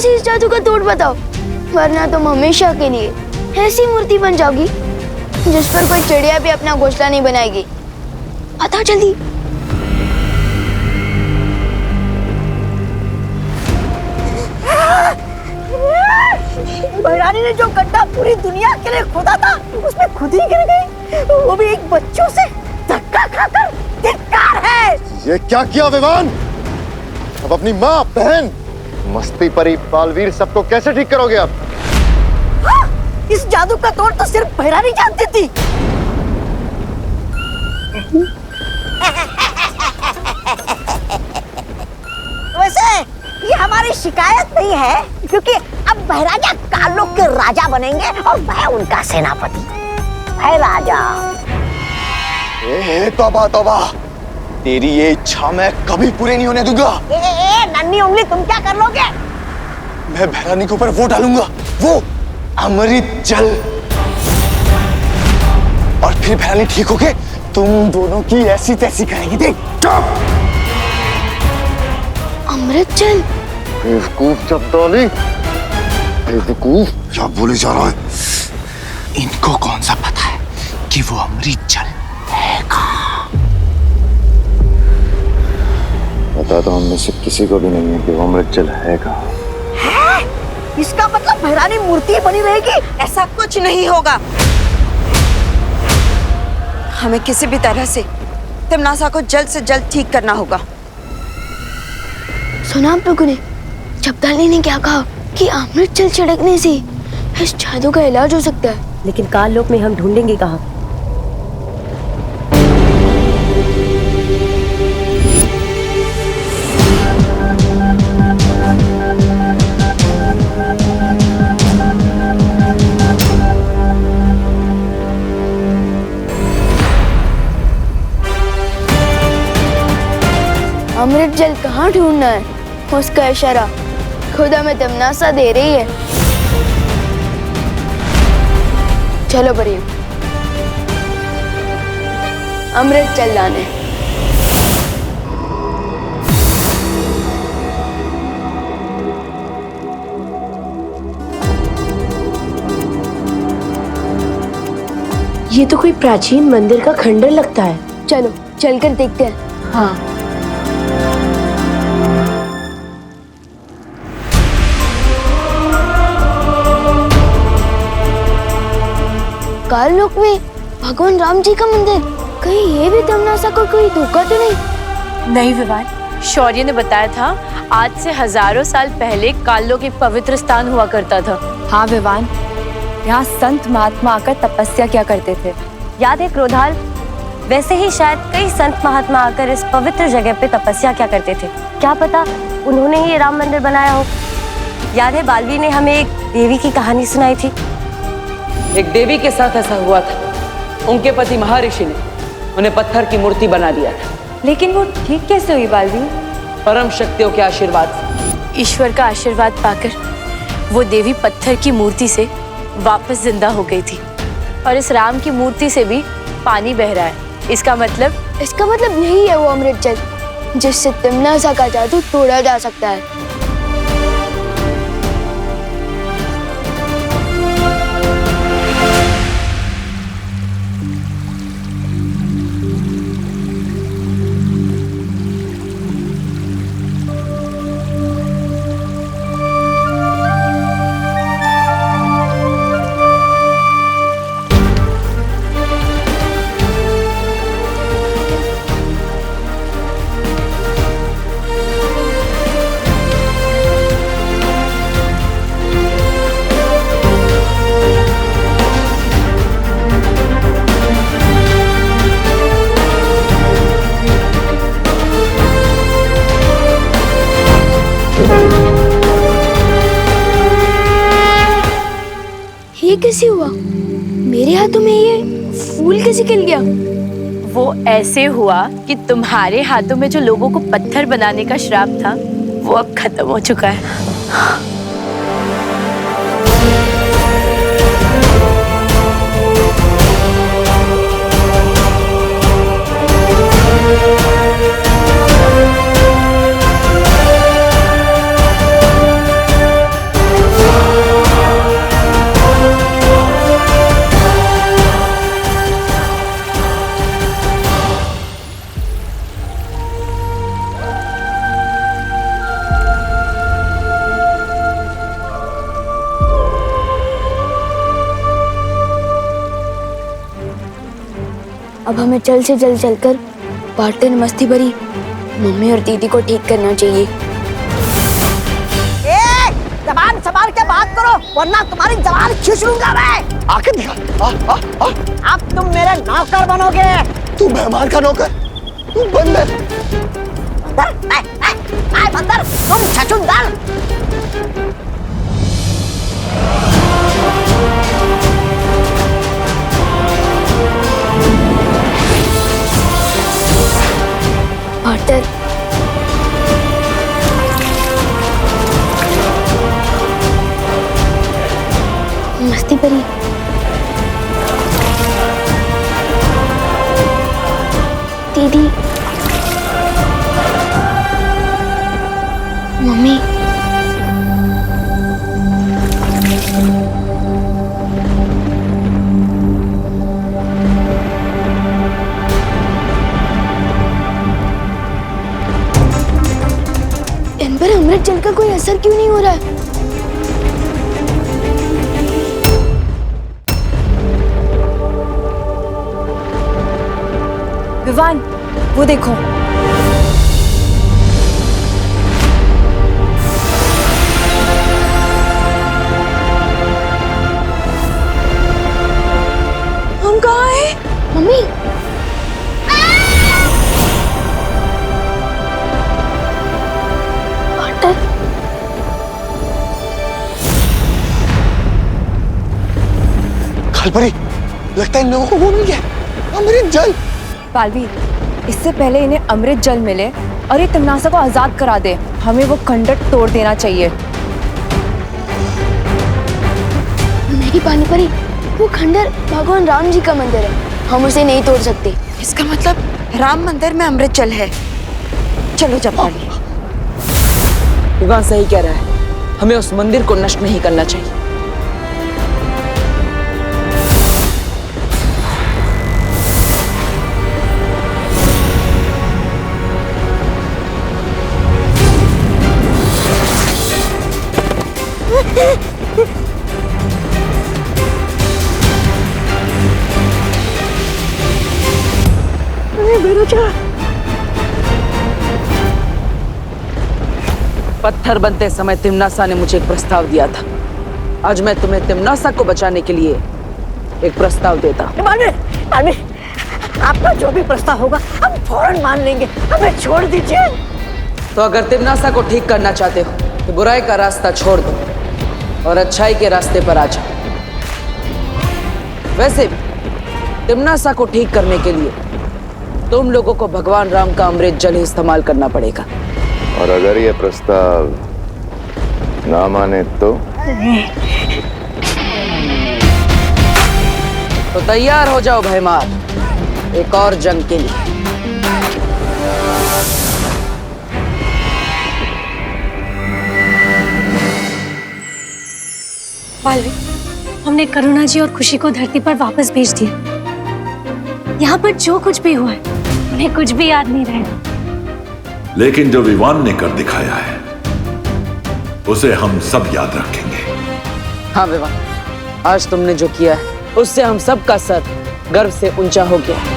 से इस जादू का तोड़ बताओ, वरना तुम हमेशा के लिए ऐसी मूर्ति बन जाओगी जिस पर कोई चिड़िया भी अपना घोंसला नहीं बनाएगी। बताओ जल्दी। भैरानी ने जो गड्ढा पूरी दुनिया के लिए खोदा था उसमें खुद ही गिर गई, वो भी एक बच्चों से धक्का खाकर। धिक्कार है। ये क्या किया विवान? अब अपनी माँ, बहन, मस्ती परी, बालवीर सबको कैसे ठीक करोगे आप? हाँ, इस जादू का तोड़ तो सिर्फ भैरानी जानती थी। वैसे ये हमारी शिकायत नहीं है, क्योंकि अब भैराजा कालों के राजा बनेंगे और मैं उनका सेनापति। भैराजा। तौबा तौबा, तेरी ये इच्छा मैं कभी पूरी नहीं होने दूंगा। नन्ही उंगली, तुम क्या कर लोगे? मैं भैरानी के ऊपर वो डालूंगा, वो अमृत जल, और फिर भैरानी ठीक होके तुम दोनों की ऐसी तैसी करेगी। देख। अमृत जल? बेवकूफ चपदौली, बेवकूफ। क्या बोले जा रहा है? इनको कौन सा पता है कि वो अमृत जल है कहाँ? पता तो हम में से किसी को भी नहीं है कि वो अमृत जल है कहाँ। इसका मतलब भैरानी मूर्ति बनी रहेगी? ऐसा कुछ नहीं होगा। हमें किसी भी तरह से तिमनासा को जल्द से जल्द ठीक करना होगा। सुना आप लोगों ने? चपदाली ने क्या कहा कि अमृत जल छिड़कने से इस जादू का इलाज हो सकता है। लेकिन काल लोक में हम ढूंढेंगे कहाँ? अमृत जल कहाँ ढूंढना है, उसका इशारा खुदा में तिमनासा दे रही है। चलो बड़ी, अमृत जल लाने। ये तो कोई प्राचीन मंदिर का खंडर लगता है। चलो चलकर देखते हैं। हाँ। काल लोक में भगवान राम जी का मंदिर, कहीं ये भी तिमनासा को कोई धोखा तो नहीं? नहीं विवान, शौर्य ने बताया था आज से हजारों साल पहले काललोक एक पवित्र स्थान हुआ करता था। हाँ विवान, यहाँ संत महात्मा आकर तपस्या किया करते थे। याद है क्रोधाल? वैसे ही शायद कई संत महात्मा आकर इस पवित्र जगह पे तपस्या किया करते थे। क्या पता उन्होंने ही ये राम मंदिर बनाया हो। याद है बालवीर ने हमें एक देवी की कहानी सुनाई थी। एक देवी के साथ ऐसा हुआ था। उनके पति महर्षि ने उन्हें पत्थर की मूर्ति बना दिया था। लेकिन वो ठीक कैसे हुई बालवीर? परम शक्तियों के आशीर्वाद से। ईश्वर का आशीर्वाद पाकर वो देवी पत्थर की मूर्ति से वापस जिंदा हो गई थी, और इस राम की मूर्ति से भी पानी बह रहा है। इसका मतलब यही है वो अमृत जल जिससे तिमनासा का जादू तोड़ा जा सकता है। ये कैसे हुआ? मेरे हाथों में ये फूल कैसे खिल गया? वो ऐसे हुआ कि तुम्हारे हाथों में जो लोगों को पत्थर बनाने का श्राप था वो अब खत्म हो चुका है। अब हमें जल्द से जल्द चलकर पार्टनर मस्ती भरी मम्मी और दीदी को ठीक करना चाहिए। जबान संभाल के बात करो वरना तुम्हारी जबान खींच लूंगा मैं। आके दिखा। अब तुम मेरे नौकर बनोगे। तू मेहमान का नौकर, तू बंदर। बंदर तुम छछूंदर। पार्टनर मस्ती भरी दीदी मम्मी इन पर अमृत जल का कोई असर क्यों नहीं हो रहा है? विवान, वो देखो। हम कहाँ हैं? मम्मी पार्टनर खालपरी, लगता है इन लोगों को वो मिल गया अमृत जल। बालवीर, इससे पहले इन्हें अमृत जल मिले और ये तमनासा को आजाद करा दे, हमें वो खंडर तोड़ देना चाहिए। नहीं पानी परी, वो खंडर भगवान राम जी का मंदिर है, हम उसे नहीं तोड़ सकते। इसका मतलब राम मंदिर में अमृत जल है। चलो जपाली। विवान सही कह रहा है, हमें उस मंदिर को नष्ट नहीं करना चाहिए। पत्थर बनते समय तिमनासा ने मुझे एक प्रस्ताव दिया था। आज मैं तुम्हें तिमनासा को बचाने के लिए एक प्रस्ताव देता हूं। आपका जो भी प्रस्ताव होगा हम फौरन मान लेंगे, हमें छोड़ दीजिए। तो अगर तिमनासा को ठीक करना चाहते हो तो बुराई का रास्ता छोड़ दो और अच्छाई के रास्ते पर आ जाओ। वैसे भी तिमनासा को ठीक करने के लिए तुम लोगों को भगवान राम का अमृत जल ही इस्तेमाल करना पड़ेगा। और अगर ये प्रस्ताव ना माने तो तैयार हो जाओ भैमार, एक और जंग के लिए। बालवीर, हमने करुणा जी और खुशी को धरती पर वापस भेज दिया। यहाँ पर जो कुछ भी हुआ है उन्हें कुछ भी याद नहीं रहेगा। लेकिन जो विवान ने कर दिखाया है उसे हम सब याद रखेंगे। हाँ विवान, आज तुमने जो किया है उससे हम सब का सर गर्व से ऊंचा हो गया है।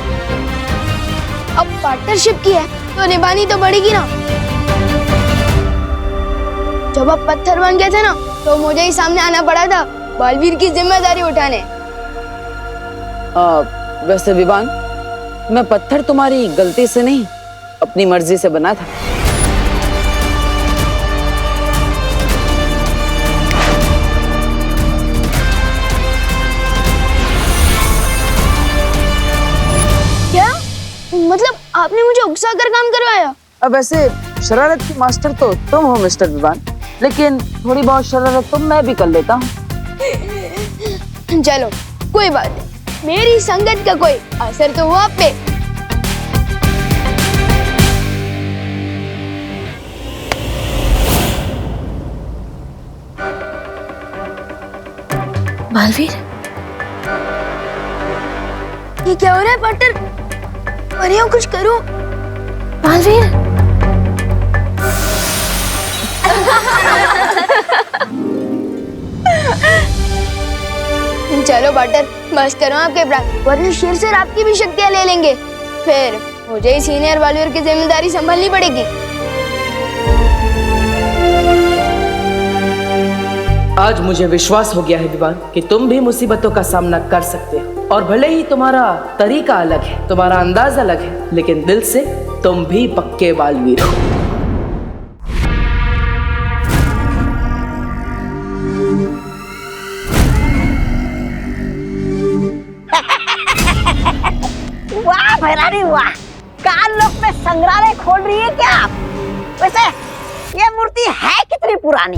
अब पार्टनरशिप की है तो निभानी तो पड़ेगी ना। जब आप पत्थर बन गए थे ना तो मुझे ही सामने आना पड़ा था बालवीर की जिम्मेदारी उठाने। वैसे विवान, मैं पत्थर तुम्हारी गलती से नहीं अपनी मर्जी से बना था। क्या मतलब आपने मुझे उकसा कर काम करवाया? अब वैसे शरारत की मास्टर तो तुम हो मिस्टर विवान, लेकिन थोड़ी बहुत शरारत तो मैं भी कर लेता हूँ। चलो कोई बात नहीं, मेरी संगत का कोई असर तो हुआ आप पे। बालवीर, ये क्या हो रहा है पार्टनर? परियों कुछ करो। बालवीर, चलो बटर, बस करो आपके प्राण, वरना शेर सर आपकी भी शक्तियाँ ले लेंगे। फिर मुझे ही सीनियर वालियर की जिम्मेदारी संभालनी पड़ेगी। आज मुझे विश्वास हो गया है विवान कि तुम भी मुसीबतों का सामना कर सकते हो, और भले ही तुम्हारा तरीका अलग है, तुम्हारा अंदाज अलग है, लेकिन दिल से तुम भी पक्के बालवीर हो। वाह भैरानी वाह, काल लोक में संग्रहालय खोल रही है क्या आप? वैसे ये मूर्ति है कितनी पुरानी?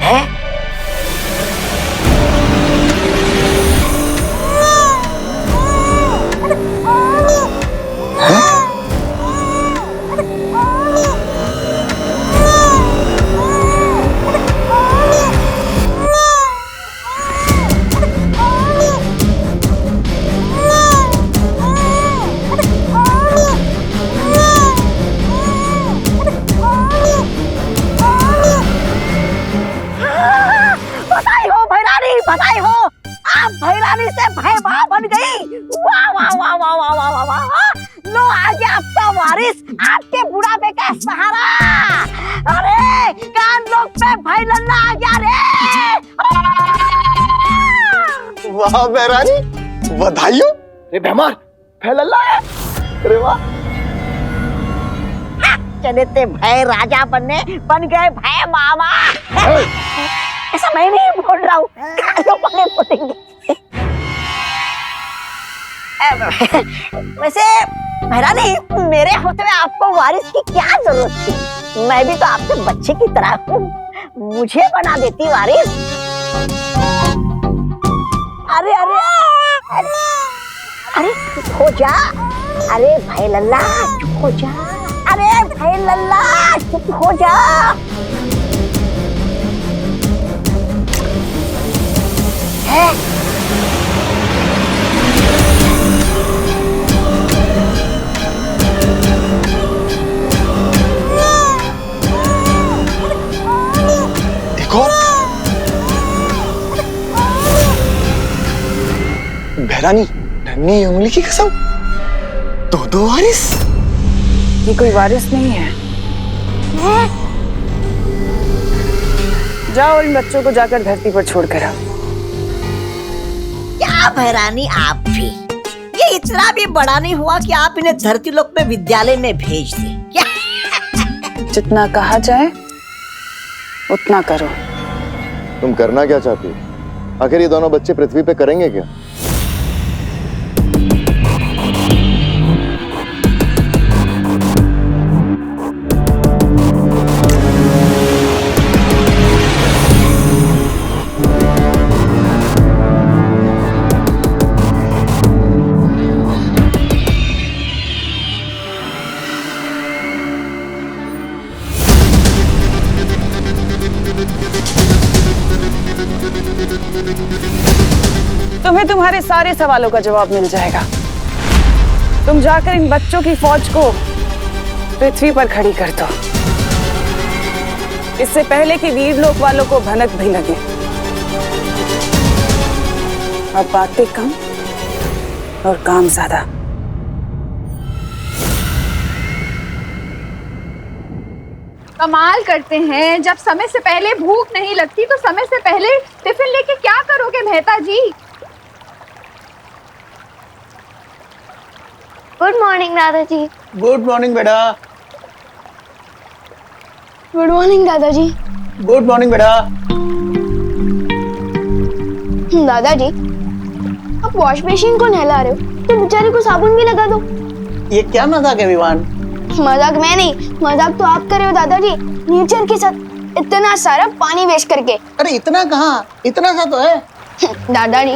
है? बधाई हो, आप भैरानी से भयभा बन गई। वाह वाह वाह वाह वाह वाह वाह वाह। लो आ गया आपका वारिस, आपके बुढ़ापे का सहारा। अरे कान लोग पे भाई लल्ला आ गया रे। वाह भैरानी, बधाई हो। रे बेमार, भाई लल्ला है। अरे वाह। चले थे भय राजा बनने, बन गए भय मामा। ऐसा मैं नहीं बोल रहा हूँ, कानों वाले बोलेंगे। वैसे भैरानी, मेरे होते हुए आपको वारिस की क्या जरूरत थी? मैं भी तो आपके बच्चे की तरह हूँ, मुझे बना देती वारिस। अरे अरे अरे अरे चुप हो जा। अरे भाई लल्ला चुप हो जा। अरे भाई लल्ला चुप हो जा। है? एक और। भैरानी, नन्ही उंगली की कसम, दो वारिस। ये कोई वारिस नहीं है। जाओ इन बच्चों को जाकर धरती पर छोड़कर आओ। क्या भैरानी आप भी, ये इतना भी बड़ा नहीं हुआ कि आप इन्हें धरती लोक में विद्यालय में भेज दें क्या? जितना कहा जाए उतना करो। तुम करना क्या चाहती हो? आखिर ये दोनों बच्चे पृथ्वी पे करेंगे क्या? तुम्हें तुम्हारे सारे सवालों का जवाब मिल जाएगा। तुम जाकर इन बच्चों की फौज को पृथ्वी पर खड़ी कर दो, इससे पहले कि वीर लोक वालों को भनक भी लगे। अब बातें कम और काम ज्यादा। कमाल करते हैं, जब समय से पहले भूख नहीं लगती तो समय से पहले टिफिन लेके क्या करोगे मेहता जी? गुड मॉर्निंग दादाजी। गुड मॉर्निंग बेटा। गुड मॉर्निंग दादाजी। गुड मॉर्निंग बेटा। दादाजी, आप वॉश मशीन को नहला रहे हो तो बेचारे को साबुन भी लगा दो। ये क्या मजाक है विवान? मजाक मैं नहीं, मजाक तो आप कर रहे हो दादाजी, नेचर के साथ इतना सारा पानी वेस्ट करके। अरे इतना कहाँ, इतना सा तो है। दादाजी,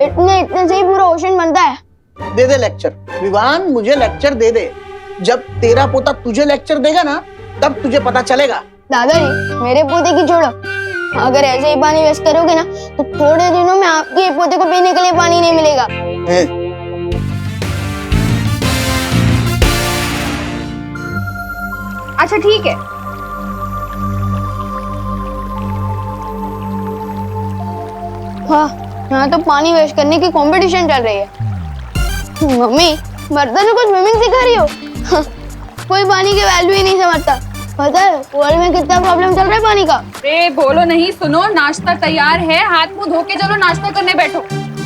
इतने से ही पूरा ओशन बनता है। दे दे लेक्चर विवान, मुझे लेक्चर दे दे। जब तेरा पोता तुझे लेक्चर देगा ना, तब तुझे पता चलेगा। दादाजी, मेरे पोते की छोड़ो, अगर ऐसे ही पानी वेस्ट करोगे ना तो थोड़े दिनों में आपके पोते को पीने के लिए पानी नहीं मिलेगा। अच्छा ठीक है। हाँ, यहाँ तो पानी वेस्ट करने की कंपटीशन चल रही है। मम्मी, बर्तन को स्विमिंग सिखा रही हो? कोई पानी की वैल्यू ही नहीं समझता। पता है वर्ल्ड में कितना प्रॉब्लम चल रहा है पानी का? ए बोलो नहीं, सुनो, नाश्ता तैयार है, हाथ मुंह धो के चलो नाश्ता करने बैठो।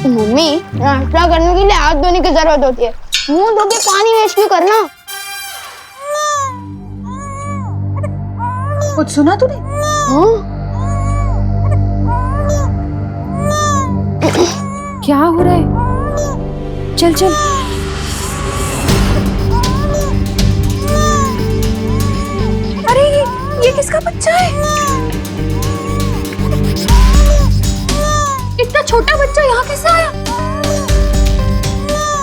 मम्मी, नाश्ता करने के लिए हाथ धोने की जरूरत होती है, मुंह धो के पानी वेस्ट क्यों करना? कुछ सुना तूने? हाँ? क्या हो रहा है? चल चल। अरे ये किसका बच्चा है? इतना छोटा बच्चा यहाँ कैसे आया?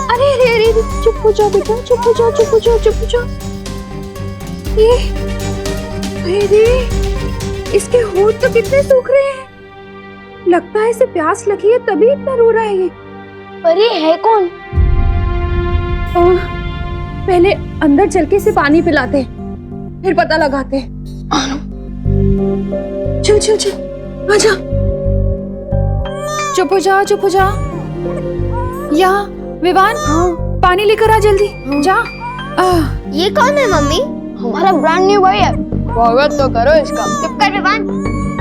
अरे अरे अरे, चुप हो जाओ बेटा, चुप हो जाओ, चुप हो जाओ, चुप हो जाओ। ये अरे इसके होंठ तो कितने सूख रहे हैं। लगता है इसे प्यास लगी है तभी इतना रो रहा है ये। पर ये है कौन? पहले अंदर चल के इसे पानी पिलाते फिर पता लगाते। चल चल चल, आजा। चुप हो जा, चुप हो जा। यहाँ विवान, पानी लेकर आ जल्दी, जा। ये कौन है मम्मी? हमारा ब्रांड न्यू बॉय है, स्वागत तो करो इसका। चुप कर विवान।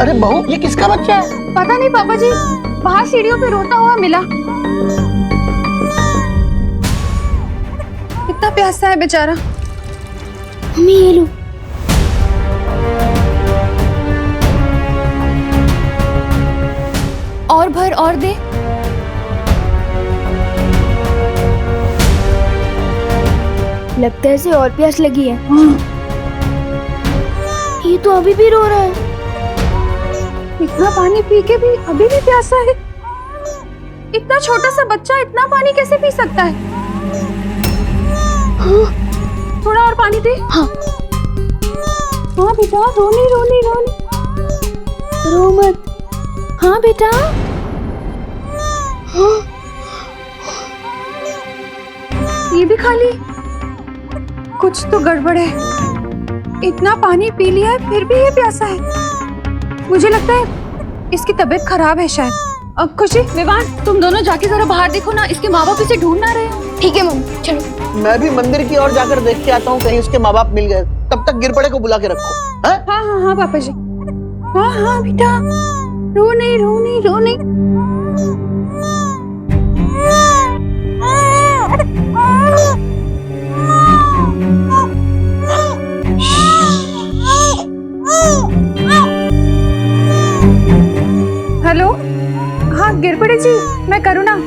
अरे बहू, ये किसका बच्चा है? पता नहीं पापा जी, बाहर सीढ़ियों पे रोता हुआ मिला। कितना प्यासा है बेचारा। मम्मी ये लो। और भर और दे। लगता है इसे और प्यास लगी है। ये तो अभी भी रो रहा है। इतना पानी पी के भी अभी भी प्यासा है। इतना छोटा सा बच्चा इतना पानी कैसे पी सकता है? हाँ। थोड़ा और पानी दे। हाँ। हाँ बेटा, रोनी रोनी रोनी, रो मत। हाँ बेटा। हाँ। ये भी खा ली। कुछ तो गड़बड़ है। इतना पानी पी लिया है फिर भी ये प्यासा है। मुझे लगता है इसकी तबीयत खराब है शायद। अब खुशी, विवान, तुम दोनों जाके जरा बाहर देखो ना, इसके माँ बाप इसे ढूंढ ना रहे हैं। ठीक है मम्मी, चलो। मैं भी मंदिर की ओर जाकर देख के आता हूँ, कहीं उसके माँ बाप मिल गए। तब तक गिरपड़े को बुला के रखो। हाँ हाँ हाँ पापा जी। हाँ हाँ बेटा, रो नहीं रो नहीं रो नहीं। हेलो, हाँ गिरपड़े जी, मैं करुणा।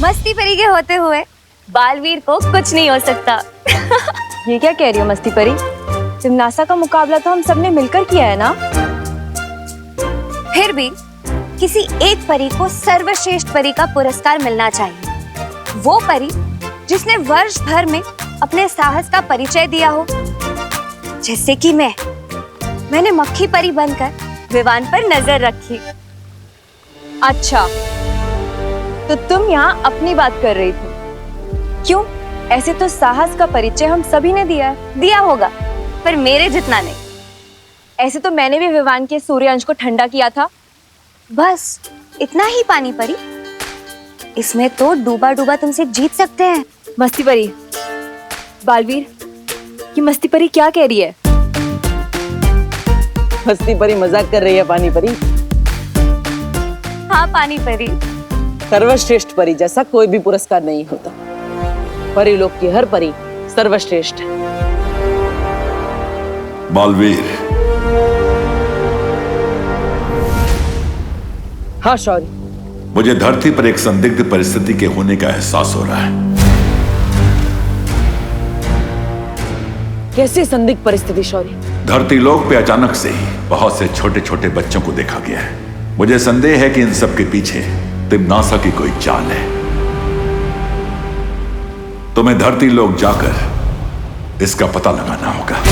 मस्ती परी के होते हुए बालवीर को कुछ नहीं हो सकता। ये क्या कह रही हो मस्ती परी? जिम्नास्टा का मुकाबला तो हम सबने मिलकर किया है ना। फिर भी किसी एक परी को सर्वश्रेष्ठ परी का पुरस्कार मिलना चाहिए। वो परी जिसने वर्ष भर में अपने साहस का परिचय दिया हो, जैसे कि मैंने मक्खी परी बनकर विवान पर नजर रखी। अच्छा, तो तुम यहाँ अपनी बात कर रही थी। क्यों? ऐसे तो साहस का परिचय हम सभी ने दिया होगा, पर मेरे जितना नहीं। ऐसे तो मैंने भी विवान के सूर्यांश को ठंडा किया था। बस इतना ही पानी परी। इसमें तो डूबा डूबा तुमसे जीत सकते हैं। मस्ती परी, बालवीर, ये मस्ती परी क्या कह रही है? मस्ती परी मजाक कर रही है पानी परी। हाँ पानी परी, सर्वश्रेष्ठ परी जैसा कोई भी पुरस्कार नहीं होता। परी लोक की हर परी सर्वश्रेष्ठ है। बालवीर, हाँ शौर्य। मुझे धरती पर एक संदिग्ध परिस्थिति के होने का एहसास हो रहा है। कैसी संदिग्ध परिस्थिति शौर्य? धरती लोक पे अचानक से ही बहुत से छोटे छोटे बच्चों को देखा गया है। मुझे संदेह है कि इन सब के पीछे तिम्नासा की कोई चाल है। तुम्हें धरती लोक जाकर इसका पता लगाना होगा।